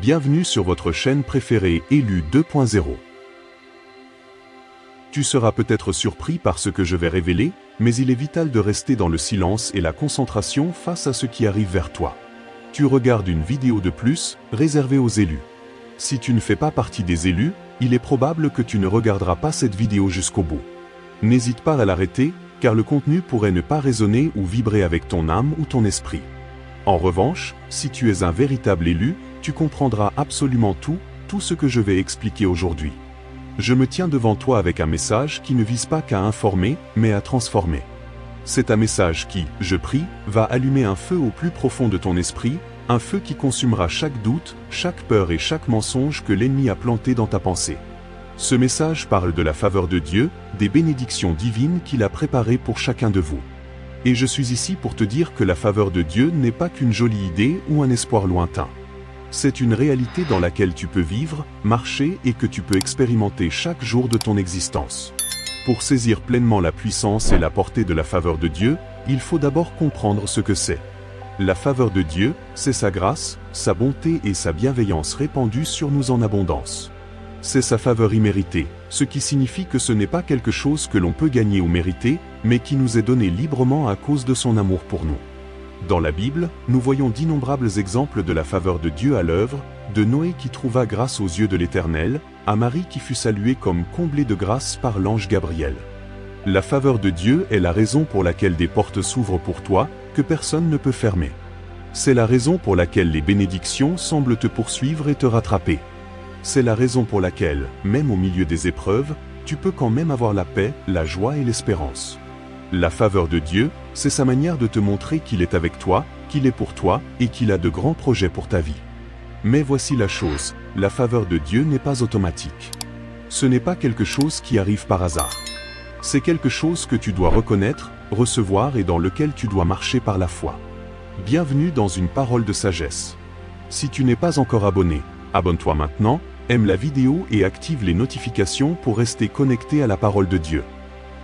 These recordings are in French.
Bienvenue sur votre chaîne préférée Élu 2.0. Tu seras peut-être surpris par ce que je vais révéler, mais il est vital de rester dans le silence et la concentration face à ce qui arrive vers toi. Tu regardes une vidéo de plus, réservée aux élus. Si tu ne fais pas partie des élus, il est probable que tu ne regarderas pas cette vidéo jusqu'au bout. N'hésite pas à l'arrêter, car le contenu pourrait ne pas résonner ou vibrer avec ton âme ou ton esprit. En revanche, si tu es un véritable élu, tu comprendras absolument tout ce que je vais expliquer aujourd'hui. Je me tiens devant toi avec un message qui ne vise pas qu'à informer, mais à transformer. C'est un message qui, je prie, va allumer un feu au plus profond de ton esprit, un feu qui consumera chaque doute, chaque peur et chaque mensonge que l'ennemi a planté dans ta pensée. Ce message parle de la faveur de Dieu, des bénédictions divines qu'il a préparées pour chacun de vous. Et je suis ici pour te dire que la faveur de Dieu n'est pas qu'une jolie idée ou un espoir lointain. C'est une réalité dans laquelle tu peux vivre, marcher et que tu peux expérimenter chaque jour de ton existence. Pour saisir pleinement la puissance et la portée de la faveur de Dieu, il faut d'abord comprendre ce que c'est. La faveur de Dieu, c'est sa grâce, sa bonté et sa bienveillance répandues sur nous en abondance. C'est sa faveur imméritée, ce qui signifie que ce n'est pas quelque chose que l'on peut gagner ou mériter, mais qui nous est donné librement à cause de son amour pour nous. Dans la Bible, nous voyons d'innombrables exemples de la faveur de Dieu à l'œuvre, de Noé qui trouva grâce aux yeux de l'Éternel, à Marie qui fut saluée comme comblée de grâce par l'ange Gabriel. La faveur de Dieu est la raison pour laquelle des portes s'ouvrent pour toi, que personne ne peut fermer. C'est la raison pour laquelle les bénédictions semblent te poursuivre et te rattraper. C'est la raison pour laquelle, même au milieu des épreuves, tu peux quand même avoir la paix, la joie et l'espérance. La faveur de Dieu, c'est sa manière de te montrer qu'il est avec toi, qu'il est pour toi, et qu'il a de grands projets pour ta vie. Mais voici la chose, la faveur de Dieu n'est pas automatique. Ce n'est pas quelque chose qui arrive par hasard. C'est quelque chose que tu dois reconnaître, recevoir et dans lequel tu dois marcher par la foi. Bienvenue dans une parole de sagesse. Si tu n'es pas encore abonné, abonne-toi maintenant, aime la vidéo et active les notifications pour rester connecté à la parole de Dieu.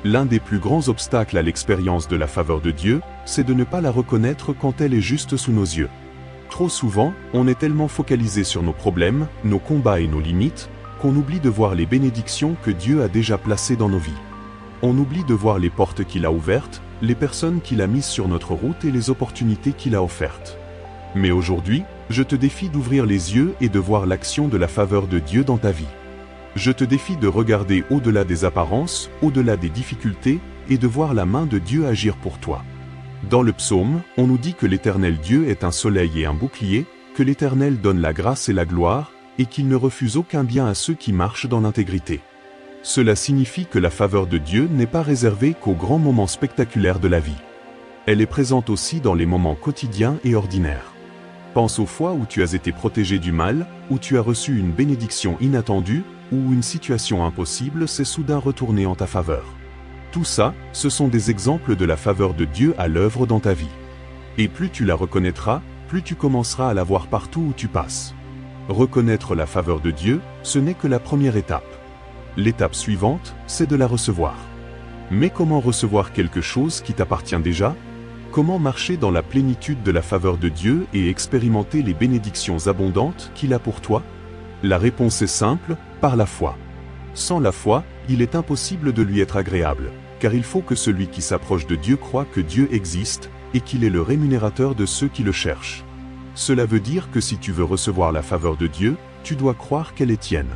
L'un des plus grands obstacles à l'expérience de la faveur de Dieu, c'est de ne pas la reconnaître quand elle est juste sous nos yeux. Trop souvent, on est tellement focalisé sur nos problèmes, nos combats et nos limites, qu'on oublie de voir les bénédictions que Dieu a déjà placées dans nos vies. On oublie de voir les portes qu'il a ouvertes, les personnes qu'il a mises sur notre route et les opportunités qu'il a offertes. Mais aujourd'hui, je te défie d'ouvrir les yeux et de voir l'action de la faveur de Dieu dans ta vie. Je te défie de regarder au-delà des apparences, au-delà des difficultés, et de voir la main de Dieu agir pour toi. Dans le psaume, on nous dit que l'Éternel Dieu est un soleil et un bouclier, que l'Éternel donne la grâce et la gloire, et qu'il ne refuse aucun bien à ceux qui marchent dans l'intégrité. Cela signifie que la faveur de Dieu n'est pas réservée qu'aux grands moments spectaculaires de la vie. Elle est présente aussi dans les moments quotidiens et ordinaires. Pense aux fois où tu as été protégé du mal, où tu as reçu une bénédiction inattendue, ou une situation impossible s'est soudain retournée en ta faveur. Tout ça, ce sont des exemples de la faveur de Dieu à l'œuvre dans ta vie. Et plus tu la reconnaîtras, plus tu commenceras à la voir partout où tu passes. Reconnaître la faveur de Dieu, ce n'est que la première étape. L'étape suivante, c'est de la recevoir. Mais comment recevoir quelque chose qui t'appartient déjà? Comment marcher dans la plénitude de la faveur de Dieu et expérimenter les bénédictions abondantes qu'il a pour toi? La réponse est simple, par la foi. Sans la foi, il est impossible de lui être agréable, car il faut que celui qui s'approche de Dieu croie que Dieu existe, et qu'il est le rémunérateur de ceux qui le cherchent. Cela veut dire que si tu veux recevoir la faveur de Dieu, tu dois croire qu'elle est tienne.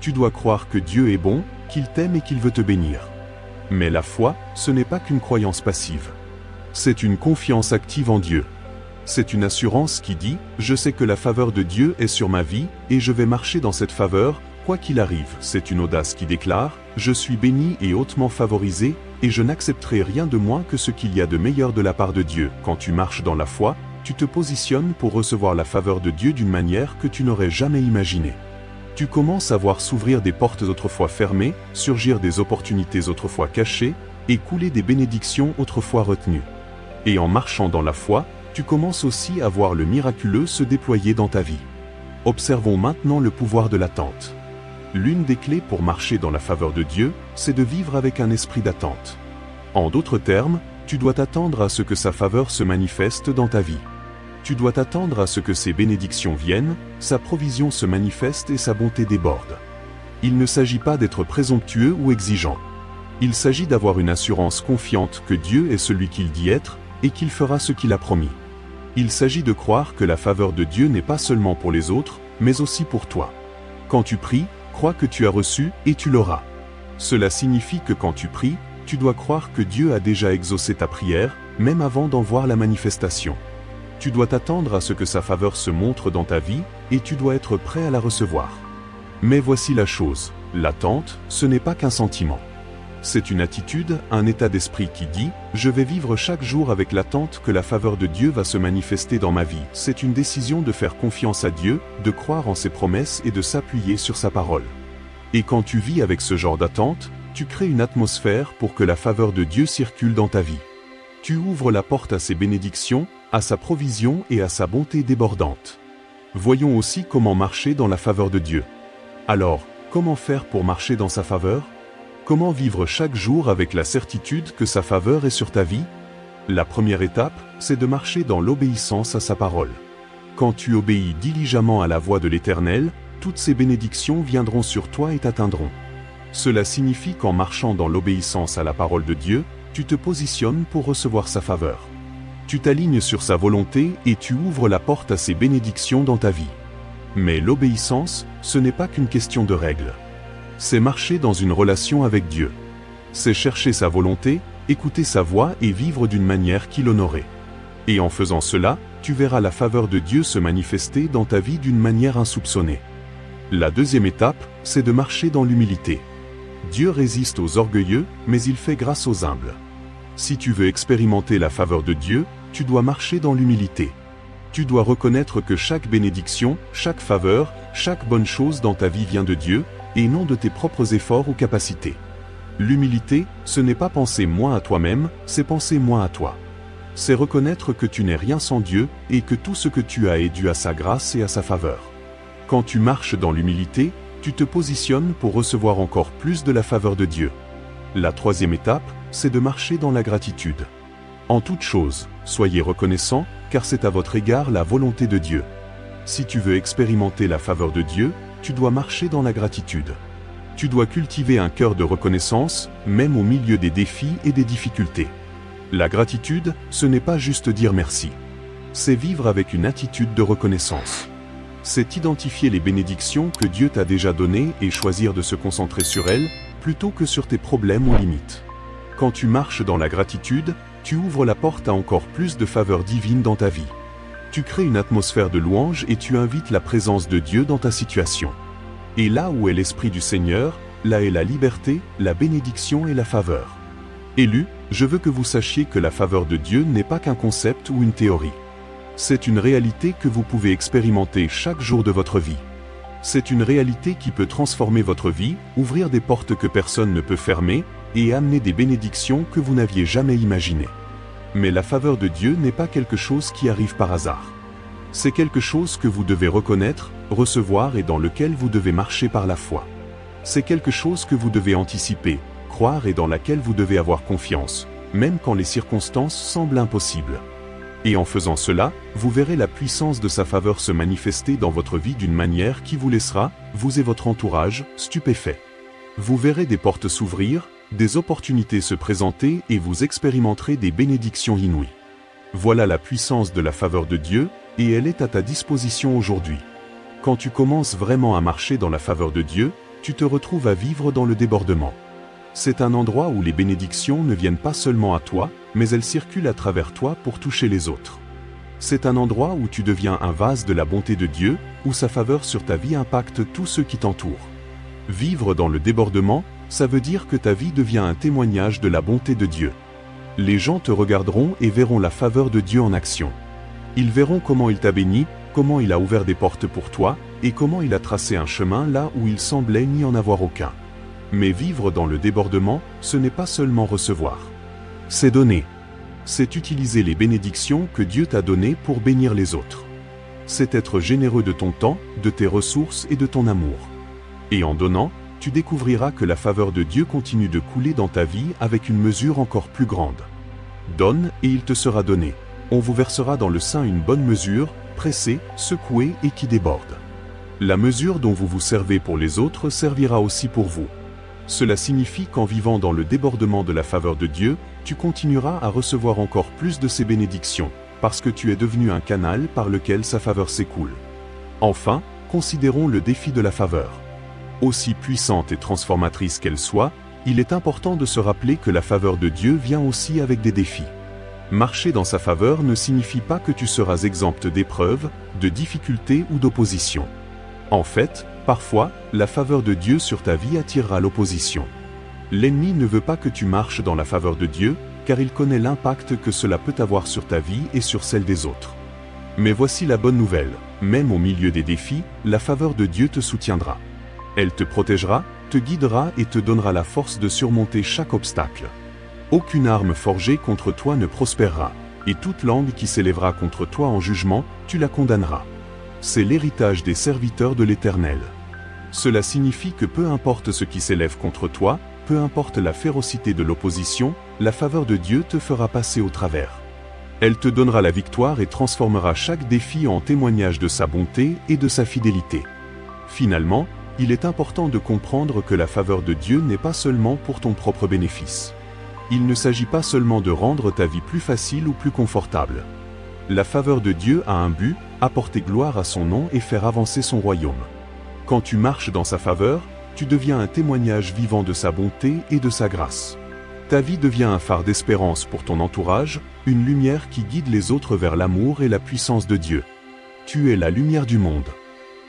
Tu dois croire que Dieu est bon, qu'il t'aime et qu'il veut te bénir. Mais la foi, ce n'est pas qu'une croyance passive. C'est une confiance active en Dieu. C'est une assurance qui dit « Je sais que la faveur de Dieu est sur ma vie, et je vais marcher dans cette faveur, quoi qu'il arrive. » C'est une audace qui déclare « Je suis béni et hautement favorisé, et je n'accepterai rien de moins que ce qu'il y a de meilleur de la part de Dieu. » Quand tu marches dans la foi, tu te positionnes pour recevoir la faveur de Dieu d'une manière que tu n'aurais jamais imaginée. Tu commences à voir s'ouvrir des portes autrefois fermées, surgir des opportunités autrefois cachées, et couler des bénédictions autrefois retenues. Et en marchant dans la foi, tu commences aussi à voir le miraculeux se déployer dans ta vie. Observons maintenant le pouvoir de l'attente. L'une des clés pour marcher dans la faveur de Dieu, c'est de vivre avec un esprit d'attente. En d'autres termes, tu dois t'attendre à ce que sa faveur se manifeste dans ta vie. Tu dois t'attendre à ce que ces bénédictions viennent, sa provision se manifeste et sa bonté déborde. Il ne s'agit pas d'être présomptueux ou exigeant. Il s'agit d'avoir une assurance confiante que Dieu est celui qu'il dit être et qu'il fera ce qu'il a promis. Il s'agit de croire que la faveur de Dieu n'est pas seulement pour les autres, mais aussi pour toi. Quand tu pries, crois que tu as reçu et tu l'auras. Cela signifie que quand tu pries, tu dois croire que Dieu a déjà exaucé ta prière, même avant d'en voir la manifestation. Tu dois t'attendre à ce que sa faveur se montre dans ta vie, et tu dois être prêt à la recevoir. Mais voici la chose, l'attente, ce n'est pas qu'un sentiment. C'est une attitude, un état d'esprit qui dit « Je vais vivre chaque jour avec l'attente que la faveur de Dieu va se manifester dans ma vie ». C'est une décision de faire confiance à Dieu, de croire en ses promesses et de s'appuyer sur sa parole. Et quand tu vis avec ce genre d'attente, tu crées une atmosphère pour que la faveur de Dieu circule dans ta vie. Tu ouvres la porte à ses bénédictions, à sa provision et à sa bonté débordante. Voyons aussi comment marcher dans la faveur de Dieu. Alors, comment faire pour marcher dans sa faveur? Comment vivre chaque jour avec la certitude que sa faveur est sur ta vie? La première étape, c'est de marcher dans l'obéissance à sa parole. Quand tu obéis diligemment à la voix de l'Éternel, toutes ces bénédictions viendront sur toi et t'atteindront. Cela signifie qu'en marchant dans l'obéissance à la parole de Dieu, tu te positionnes pour recevoir sa faveur. Tu t'alignes sur sa volonté et tu ouvres la porte à ses bénédictions dans ta vie. Mais l'obéissance, ce n'est pas qu'une question de règles. C'est marcher dans une relation avec Dieu. C'est chercher sa volonté, écouter sa voix et vivre d'une manière qui l'honorait. Et en faisant cela, tu verras la faveur de Dieu se manifester dans ta vie d'une manière insoupçonnée. La deuxième étape, c'est de marcher dans l'humilité. Dieu résiste aux orgueilleux, mais il fait grâce aux humbles. Si tu veux expérimenter la faveur de Dieu, tu dois marcher dans l'humilité. Tu dois reconnaître que chaque bénédiction, chaque faveur, chaque bonne chose dans ta vie vient de Dieu, et non de tes propres efforts ou capacités. L'humilité, ce n'est pas penser moins à toi-même, c'est penser moins à toi. C'est reconnaître que tu n'es rien sans Dieu, et que tout ce que tu as est dû à sa grâce et à sa faveur. Quand tu marches dans l'humilité, tu te positionnes pour recevoir encore plus de la faveur de Dieu. La troisième étape, c'est de marcher dans la gratitude. En toute chose, soyez reconnaissants, car c'est à votre égard la volonté de Dieu. Si tu veux expérimenter la faveur de Dieu, tu dois marcher dans la gratitude. Tu dois cultiver un cœur de reconnaissance, même au milieu des défis et des difficultés. La gratitude, ce n'est pas juste dire merci. C'est vivre avec une attitude de reconnaissance. C'est identifier les bénédictions que Dieu t'a déjà données et choisir de se concentrer sur elles, plutôt que sur tes problèmes ou limites. Quand tu marches dans la gratitude, tu ouvres la porte à encore plus de faveurs divines dans ta vie. Tu crées une atmosphère de louange et tu invites la présence de Dieu dans ta situation. Et là où est l'Esprit du Seigneur, là est la liberté, la bénédiction et la faveur. Élus, je veux que vous sachiez que la faveur de Dieu n'est pas qu'un concept ou une théorie. C'est une réalité que vous pouvez expérimenter chaque jour de votre vie. C'est une réalité qui peut transformer votre vie, ouvrir des portes que personne ne peut fermer, et amener des bénédictions que vous n'aviez jamais imaginées. Mais la faveur de Dieu n'est pas quelque chose qui arrive par hasard. C'est quelque chose que vous devez reconnaître, recevoir et dans lequel vous devez marcher par la foi. C'est quelque chose que vous devez anticiper, croire et dans laquelle vous devez avoir confiance, même quand les circonstances semblent impossibles. Et en faisant cela, vous verrez la puissance de sa faveur se manifester dans votre vie d'une manière qui vous laissera, vous et votre entourage, stupéfaits. Vous verrez des portes s'ouvrir, des opportunités se présenter et vous expérimenterez des bénédictions inouïes. Voilà la puissance de la faveur de Dieu, et elle est à ta disposition aujourd'hui. Quand tu commences vraiment à marcher dans la faveur de Dieu, tu te retrouves à vivre dans le débordement. C'est un endroit où les bénédictions ne viennent pas seulement à toi, mais elles circulent à travers toi pour toucher les autres. C'est un endroit où tu deviens un vase de la bonté de Dieu, où sa faveur sur ta vie impacte tous ceux qui t'entourent. Vivre dans le débordement, ça veut dire que ta vie devient un témoignage de la bonté de Dieu. Les gens te regarderont et verront la faveur de Dieu en action. Ils verront comment il t'a béni, comment il a ouvert des portes pour toi, et comment il a tracé un chemin là où il semblait n'y en avoir aucun. Mais vivre dans le débordement, ce n'est pas seulement recevoir. C'est donner. C'est utiliser les bénédictions que Dieu t'a données pour bénir les autres. C'est être généreux de ton temps, de tes ressources et de ton amour. Et en donnant, tu découvriras que la faveur de Dieu continue de couler dans ta vie avec une mesure encore plus grande. Donne et il te sera donné. On vous versera dans le sein une bonne mesure, pressée, secouée et qui déborde. La mesure dont vous vous servez pour les autres servira aussi pour vous. Cela signifie qu'en vivant dans le débordement de la faveur de Dieu, tu continueras à recevoir encore plus de ses bénédictions, parce que tu es devenu un canal par lequel sa faveur s'écoule. Enfin, considérons le défi de la faveur. Aussi puissante et transformatrice qu'elle soit, il est important de se rappeler que la faveur de Dieu vient aussi avec des défis. Marcher dans sa faveur ne signifie pas que tu seras exempt d'épreuves, de difficultés ou d'opposition. En fait, parfois, la faveur de Dieu sur ta vie attirera l'opposition. L'ennemi ne veut pas que tu marches dans la faveur de Dieu, car il connaît l'impact que cela peut avoir sur ta vie et sur celle des autres. Mais voici la bonne nouvelle, même au milieu des défis, la faveur de Dieu te soutiendra. Elle te protégera, te guidera et te donnera la force de surmonter chaque obstacle. Aucune arme forgée contre toi ne prospérera, et toute langue qui s'élèvera contre toi en jugement, tu la condamneras. C'est l'héritage des serviteurs de l'Éternel. Cela signifie que peu importe ce qui s'élève contre toi, peu importe la férocité de l'opposition, la faveur de Dieu te fera passer au travers. Elle te donnera la victoire et transformera chaque défi en témoignage de sa bonté et de sa fidélité. Finalement, il est important de comprendre que la faveur de Dieu n'est pas seulement pour ton propre bénéfice. Il ne s'agit pas seulement de rendre ta vie plus facile ou plus confortable. La faveur de Dieu a un but, apporter gloire à son nom et faire avancer son royaume. Quand tu marches dans sa faveur, tu deviens un témoignage vivant de sa bonté et de sa grâce. Ta vie devient un phare d'espérance pour ton entourage, une lumière qui guide les autres vers l'amour et la puissance de Dieu. Tu es la lumière du monde.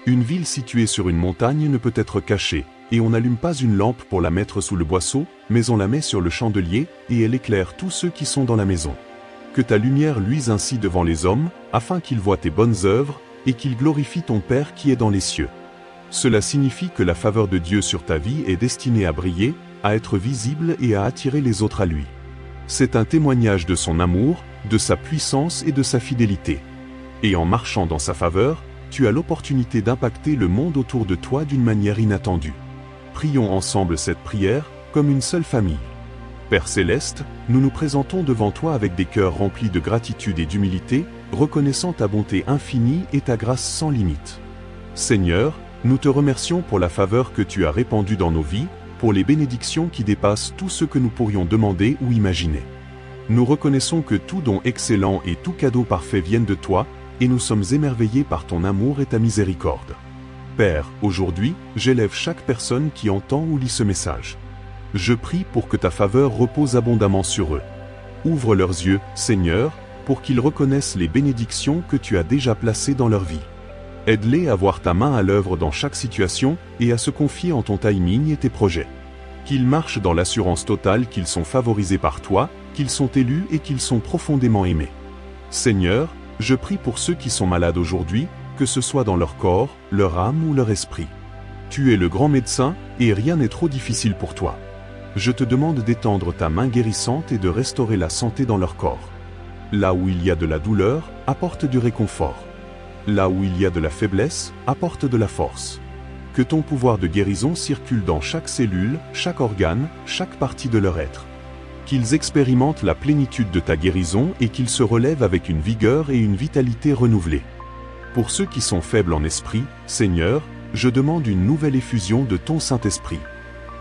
Une ville située sur une montagne ne peut être cachée, et on n'allume pas une lampe pour la mettre sous le boisseau, mais on la met sur le chandelier, et elle éclaire tous ceux qui sont dans la maison. Que ta lumière luise ainsi devant les hommes, afin qu'ils voient tes bonnes œuvres, et qu'ils glorifient ton Père qui est dans les cieux. Cela signifie que la faveur de Dieu sur ta vie est destinée à briller, à être visible et à attirer les autres à lui. C'est un témoignage de son amour, de sa puissance et de sa fidélité. Et en marchant dans sa faveur, tu as l'opportunité d'impacter le monde autour de toi d'une manière inattendue. Prions ensemble cette prière, comme une seule famille. Père Céleste, nous nous présentons devant toi avec des cœurs remplis de gratitude et d'humilité, reconnaissant ta bonté infinie et ta grâce sans limite. Seigneur, nous te remercions pour la faveur que tu as répandue dans nos vies, pour les bénédictions qui dépassent tout ce que nous pourrions demander ou imaginer. Nous reconnaissons que tout don excellent et tout cadeau parfait viennent de toi, et nous sommes émerveillés par ton amour et ta miséricorde. Père, aujourd'hui, j'élève chaque personne qui entend ou lit ce message. Je prie pour que ta faveur repose abondamment sur eux. Ouvre leurs yeux, Seigneur, pour qu'ils reconnaissent les bénédictions que tu as déjà placées dans leur vie. Aide-les à voir ta main à l'œuvre dans chaque situation et à se confier en ton timing et tes projets. Qu'ils marchent dans l'assurance totale qu'ils sont favorisés par toi, qu'ils sont élus et qu'ils sont profondément aimés. Seigneur, je prie pour ceux qui sont malades aujourd'hui, que ce soit dans leur corps, leur âme ou leur esprit. Tu es le grand médecin, et rien n'est trop difficile pour toi. Je te demande d'étendre ta main guérissante et de restaurer la santé dans leur corps. Là où il y a de la douleur, apporte du réconfort. Là où il y a de la faiblesse, apporte de la force. Que ton pouvoir de guérison circule dans chaque cellule, chaque organe, chaque partie de leur être. Qu'ils expérimentent la plénitude de ta guérison et qu'ils se relèvent avec une vigueur et une vitalité renouvelées. Pour ceux qui sont faibles en esprit, Seigneur, je demande une nouvelle effusion de ton Saint-Esprit.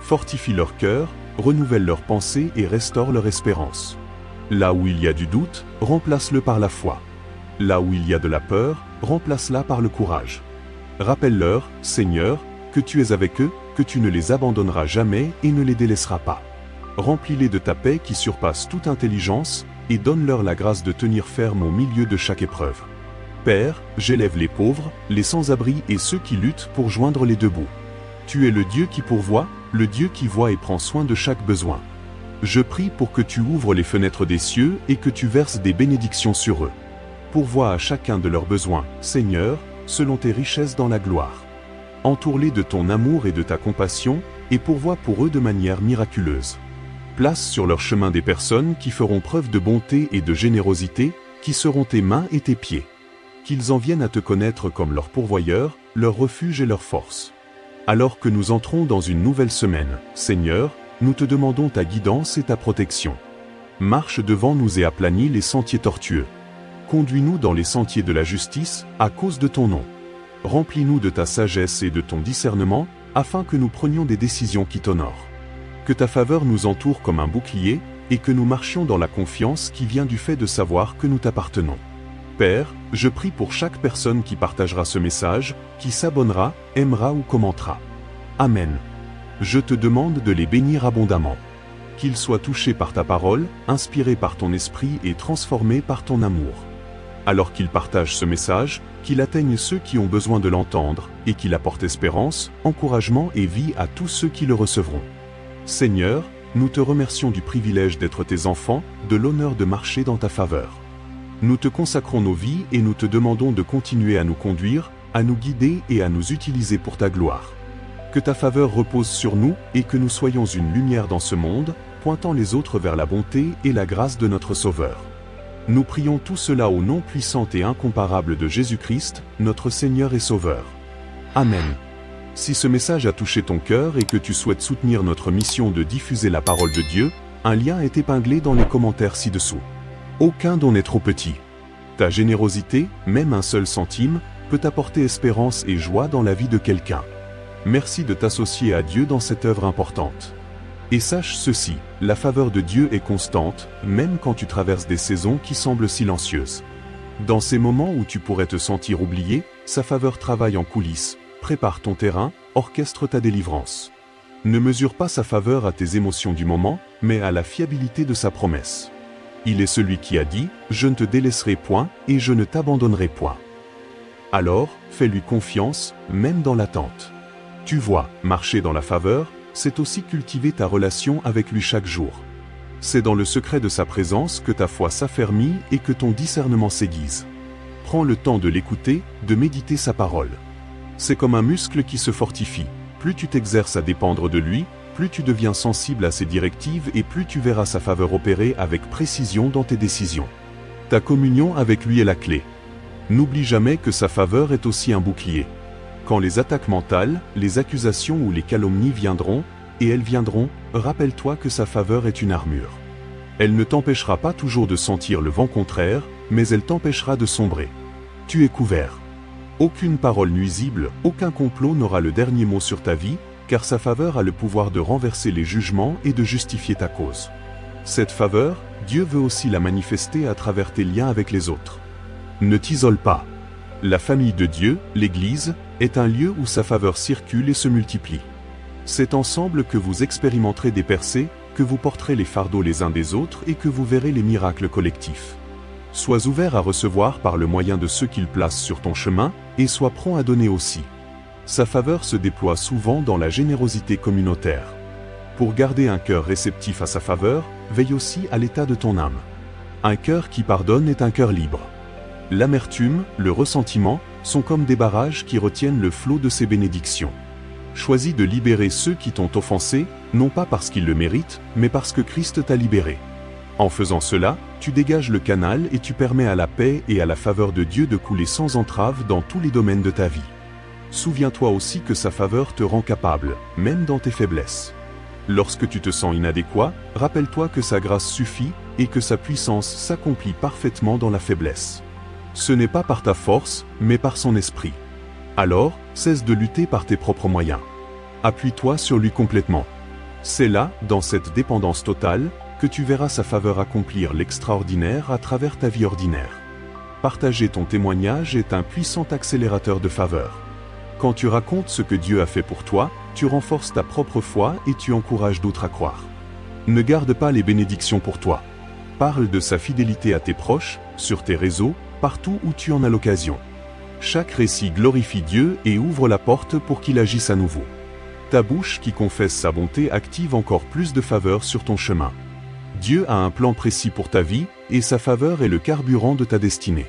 Fortifie leur cœur, renouvelle leurs pensées et restaure leur espérance. Là où il y a du doute, remplace-le par la foi. Là où il y a de la peur, remplace-la par le courage. Rappelle-leur, Seigneur, que tu es avec eux, que tu ne les abandonneras jamais et ne les délaisseras pas. Remplis-les de ta paix qui surpasse toute intelligence, et donne-leur la grâce de tenir ferme au milieu de chaque épreuve. Père, j'élève les pauvres, les sans-abri et ceux qui luttent pour joindre les debout. Tu es le Dieu qui pourvoit, le Dieu qui voit et prend soin de chaque besoin. Je prie pour que tu ouvres les fenêtres des cieux et que tu verses des bénédictions sur eux. Pourvois à chacun de leurs besoins, Seigneur, selon tes richesses dans la gloire. Entoure-les de ton amour et de ta compassion, et pourvois pour eux de manière miraculeuse. Place sur leur chemin des personnes qui feront preuve de bonté et de générosité, qui seront tes mains et tes pieds. Qu'ils en viennent à te connaître comme leur pourvoyeur, leur refuge et leur force. Alors que nous entrons dans une nouvelle semaine, Seigneur, nous te demandons ta guidance et ta protection. Marche devant nous et aplanis les sentiers tortueux. Conduis-nous dans les sentiers de la justice, à cause de ton nom. Remplis-nous de ta sagesse et de ton discernement, afin que nous prenions des décisions qui t'honorent. Que ta faveur nous entoure comme un bouclier, et que nous marchions dans la confiance qui vient du fait de savoir que nous t'appartenons. Père, je prie pour chaque personne qui partagera ce message, qui s'abonnera, aimera ou commentera. Amen. Je te demande de les bénir abondamment. Qu'ils soient touchés par ta parole, inspirés par ton esprit et transformés par ton amour. Alors qu'ils partagent ce message, qu'il atteigne ceux qui ont besoin de l'entendre, et qu'il apporte espérance, encouragement et vie à tous ceux qui le recevront. Seigneur, nous te remercions du privilège d'être tes enfants, de l'honneur de marcher dans ta faveur. Nous te consacrons nos vies et nous te demandons de continuer à nous conduire, à nous guider et à nous utiliser pour ta gloire. Que ta faveur repose sur nous et que nous soyons une lumière dans ce monde, pointant les autres vers la bonté et la grâce de notre Sauveur. Nous prions tout cela au nom puissant et incomparable de Jésus-Christ, notre Seigneur et Sauveur. Amen. Si ce message a touché ton cœur et que tu souhaites soutenir notre mission de diffuser la parole de Dieu, un lien est épinglé dans les commentaires ci-dessous. Aucun don n'est trop petit. Ta générosité, même un seul centime, peut apporter espérance et joie dans la vie de quelqu'un. Merci de t'associer à Dieu dans cette œuvre importante. Et sache ceci, la faveur de Dieu est constante, même quand tu traverses des saisons qui semblent silencieuses. Dans ces moments où tu pourrais te sentir oublié, sa faveur travaille en coulisses, prépare ton terrain, orchestre ta délivrance. Ne mesure pas sa faveur à tes émotions du moment, mais à la fiabilité de sa promesse. Il est celui qui a dit « Je ne te délaisserai point et je ne t'abandonnerai point ». Alors, fais-lui confiance, même dans l'attente. Tu vois, marcher dans la faveur, c'est aussi cultiver ta relation avec lui chaque jour. C'est dans le secret de sa présence que ta foi s'affermit et que ton discernement s'aiguise. Prends le temps de l'écouter, de méditer sa parole. C'est comme un muscle qui se fortifie. Plus tu t'exerces à dépendre de lui, plus tu deviens sensible à ses directives et plus tu verras sa faveur opérer avec précision dans tes décisions. Ta communion avec lui est la clé. N'oublie jamais que sa faveur est aussi un bouclier. Quand les attaques mentales, les accusations ou les calomnies viendront, et elles viendront, rappelle-toi que sa faveur est une armure. Elle ne t'empêchera pas toujours de sentir le vent contraire, mais elle t'empêchera de sombrer. Tu es couvert. Aucune parole nuisible, aucun complot n'aura le dernier mot sur ta vie, car sa faveur a le pouvoir de renverser les jugements et de justifier ta cause. Cette faveur, Dieu veut aussi la manifester à travers tes liens avec les autres. Ne t'isole pas. La famille de Dieu, l'Église, est un lieu où sa faveur circule et se multiplie. C'est ensemble que vous expérimenterez des percées, que vous porterez les fardeaux les uns des autres et que vous verrez les miracles collectifs. Sois ouvert à recevoir par le moyen de ceux qu'il place sur ton chemin, et sois prompt à donner aussi. Sa faveur se déploie souvent dans la générosité communautaire. Pour garder un cœur réceptif à sa faveur, veille aussi à l'état de ton âme. Un cœur qui pardonne est un cœur libre. L'amertume, le ressentiment, sont comme des barrages qui retiennent le flot de ses bénédictions. Choisis de libérer ceux qui t'ont offensé, non pas parce qu'ils le méritent, mais parce que Christ t'a libéré. En faisant cela, tu dégages le canal et tu permets à la paix et à la faveur de Dieu de couler sans entrave dans tous les domaines de ta vie. Souviens-toi aussi que sa faveur te rend capable, même dans tes faiblesses. Lorsque tu te sens inadéquat, rappelle-toi que sa grâce suffit et que sa puissance s'accomplit parfaitement dans la faiblesse. Ce n'est pas par ta force, mais par son esprit. Alors, cesse de lutter par tes propres moyens. Appuie-toi sur lui complètement. C'est là, dans cette dépendance totale, que tu verras sa faveur accomplir l'extraordinaire à travers ta vie ordinaire. Partager ton témoignage est un puissant accélérateur de faveur. Quand tu racontes ce que Dieu a fait pour toi, tu renforces ta propre foi et tu encourages d'autres à croire. Ne garde pas les bénédictions pour toi. Parle de sa fidélité à tes proches, sur tes réseaux, partout où tu en as l'occasion. Chaque récit glorifie Dieu et ouvre la porte pour qu'il agisse à nouveau. Ta bouche qui confesse sa bonté active encore plus de faveur sur ton chemin. Dieu a un plan précis pour ta vie, et sa faveur est le carburant de ta destinée.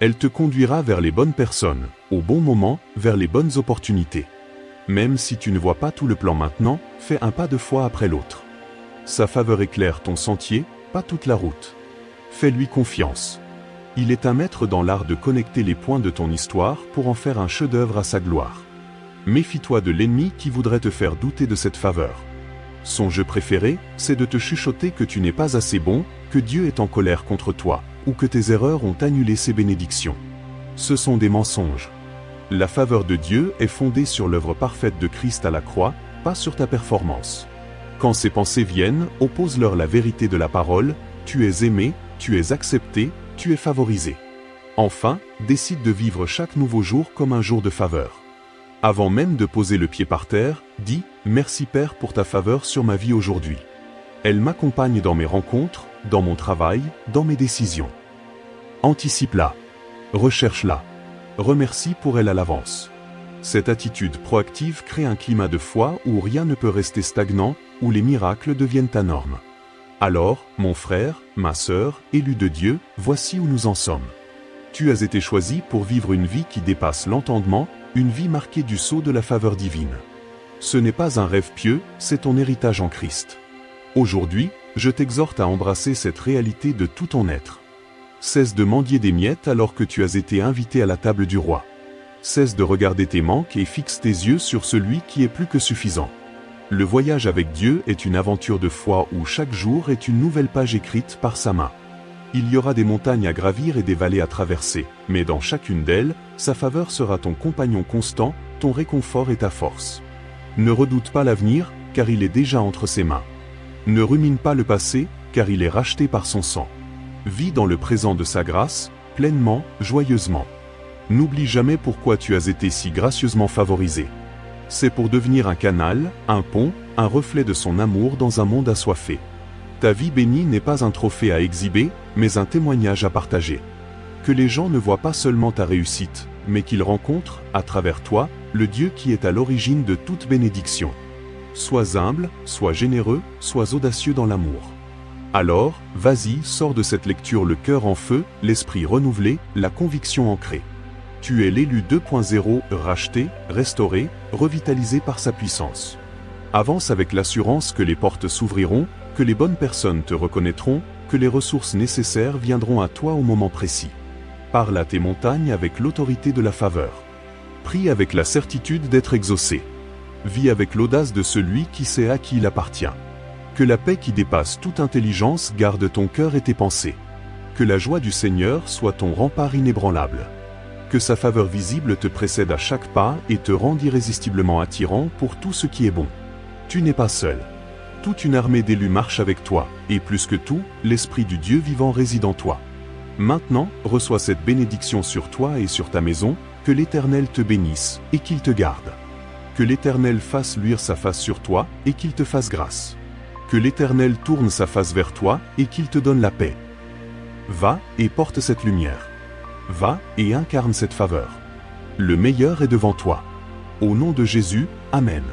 Elle te conduira vers les bonnes personnes, au bon moment, vers les bonnes opportunités. Même si tu ne vois pas tout le plan maintenant, fais un pas de foi après l'autre. Sa faveur éclaire ton sentier, pas toute la route. Fais-lui confiance. Il est un maître dans l'art de connecter les points de ton histoire pour en faire un chef-d'œuvre à sa gloire. Méfie-toi de l'ennemi qui voudrait te faire douter de cette faveur. Son jeu préféré, c'est de te chuchoter que tu n'es pas assez bon, que Dieu est en colère contre toi, ou que tes erreurs ont annulé ses bénédictions. Ce sont des mensonges. La faveur de Dieu est fondée sur l'œuvre parfaite de Christ à la croix, pas sur ta performance. Quand ces pensées viennent, oppose-leur la vérité de la parole, tu es aimé, tu es accepté, tu es favorisé. Enfin, décide de vivre chaque nouveau jour comme un jour de faveur. Avant même de poser le pied par terre, dis « Merci Père pour ta faveur sur ma vie aujourd'hui. Elle m'accompagne dans mes rencontres, dans mon travail, dans mes décisions. » Anticipe-la. Recherche-la. Remercie pour elle à l'avance. Cette attitude proactive crée un climat de foi où rien ne peut rester stagnant, où les miracles deviennent ta norme. Alors, mon frère, ma sœur, élu de Dieu, voici où nous en sommes. Tu as été choisi pour vivre une vie qui dépasse l'entendement, une vie marquée du sceau de la faveur divine. Ce n'est pas un rêve pieux, c'est ton héritage en Christ. Aujourd'hui, je t'exhorte à embrasser cette réalité de tout ton être. Cesse de mendier des miettes alors que tu as été invité à la table du roi. Cesse de regarder tes manques et fixe tes yeux sur celui qui est plus que suffisant. Le voyage avec Dieu est une aventure de foi où chaque jour est une nouvelle page écrite par sa main. Il y aura des montagnes à gravir et des vallées à traverser, mais dans chacune d'elles, sa faveur sera ton compagnon constant, ton réconfort et ta force. Ne redoute pas l'avenir, car il est déjà entre ses mains. Ne rumine pas le passé, car il est racheté par son sang. Vis dans le présent de sa grâce, pleinement, joyeusement. N'oublie jamais pourquoi tu as été si gracieusement favorisé. C'est pour devenir un canal, un pont, un reflet de son amour dans un monde assoiffé. Ta vie bénie n'est pas un trophée à exhiber, mais un témoignage à partager. Que les gens ne voient pas seulement ta réussite, mais qu'ils rencontrent, à travers toi, le Dieu qui est à l'origine de toute bénédiction. Sois humble, sois généreux, sois audacieux dans l'amour. Alors, vas-y, sors de cette lecture le cœur en feu, l'esprit renouvelé, la conviction ancrée. Tu es l'élu 2.0, racheté, restauré, revitalisé par sa puissance. Avance avec l'assurance que les portes s'ouvriront, que les bonnes personnes te reconnaîtront, que les ressources nécessaires viendront à toi au moment précis. Parle à tes montagnes avec l'autorité de la faveur. Prie avec la certitude d'être exaucé. Vis avec l'audace de celui qui sait à qui il appartient. Que la paix qui dépasse toute intelligence garde ton cœur et tes pensées. Que la joie du Seigneur soit ton rempart inébranlable. Que sa faveur visible te précède à chaque pas et te rende irrésistiblement attirant pour tout ce qui est bon. Tu n'es pas seul. Toute une armée d'élus marche avec toi, et plus que tout, l'Esprit du Dieu vivant réside en toi. Maintenant, reçois cette bénédiction sur toi et sur ta maison, que l'Éternel te bénisse, et qu'il te garde. Que l'Éternel fasse luire sa face sur toi, et qu'il te fasse grâce. Que l'Éternel tourne sa face vers toi, et qu'il te donne la paix. Va, et porte cette lumière. Va, et incarne cette faveur. Le meilleur est devant toi. Au nom de Jésus, Amen.